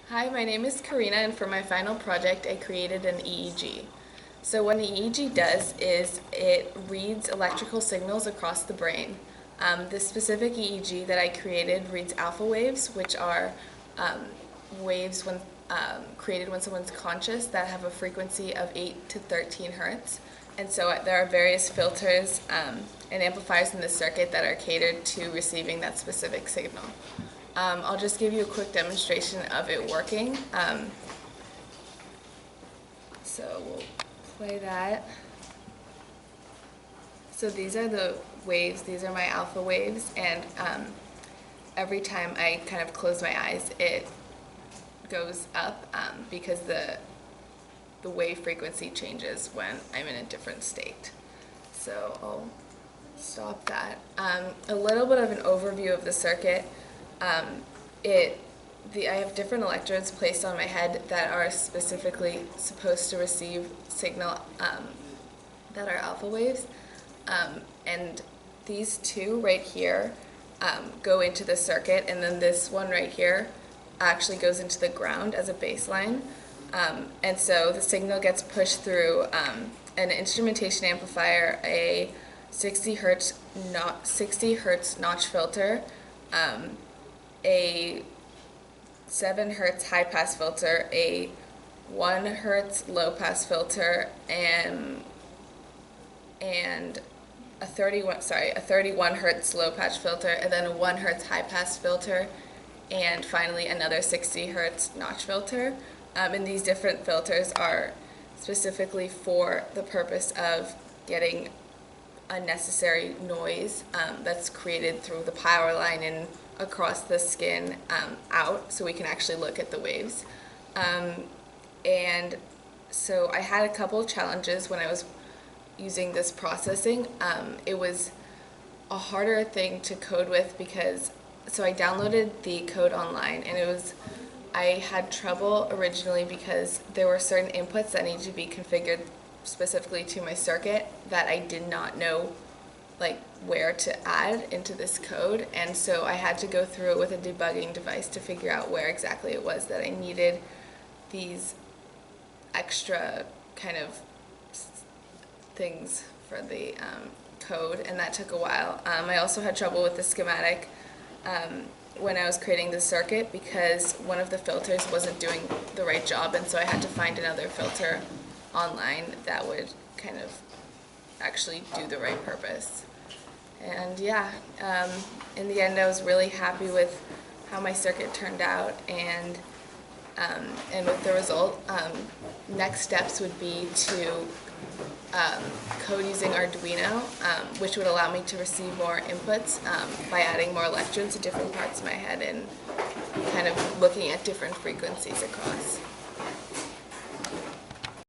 Hi, my name is Karina, and for my final project I created an EEG. So what an EEG does is it reads electrical signals across the brain. This specific EEG that I created reads alpha waves, which are waves created when someone's conscious that have a frequency of 8 to 13 hertz. And so there are various filters and amplifiers in the circuit that are catered to receiving that specific signal. I'll just give you a quick demonstration of it working. So we'll play that. So these are the waves, these are my alpha waves, and every time I kind of close my eyes, it goes up because the wave frequency changes when I'm in a different state. So I'll stop that. A little bit of an overview of the circuit. I have different electrodes placed on my head that are specifically supposed to receive signal that are alpha waves, and these two right here go into the circuit, and then this one right here actually goes into the ground as a baseline, and so the signal gets pushed through an instrumentation amplifier, a 60 hertz notch filter, a 7 hertz high pass filter, a 1 hertz low pass filter, and a 31 hertz low pass filter, and then a 1 hertz high pass filter, and finally another 60 hertz notch filter. And these different filters are specifically for the purpose of getting unnecessary noise that's created through the power line and across the skin out, so we can actually look at the waves. And so I had a couple of challenges when I was using this processing. It was a harder thing to code with because, so I downloaded the code online, and I had trouble originally because there were certain inputs that needed to be configured specifically to my circuit that I did not know where to add into this code, and so I had to go through it with a debugging device to figure out where exactly it was that I needed these extra kind of things for the code, and that took a while. I also had trouble with the schematic when I was creating the circuit because one of the filters wasn't doing the right job, and so I had to find another filter online that would kind of actually do the right purpose. And yeah, in the end I was really happy with how my circuit turned out, and with the result. Next steps would be to code using Arduino, which would allow me to receive more inputs by adding more electrodes to different parts of my head and kind of looking at different frequencies across.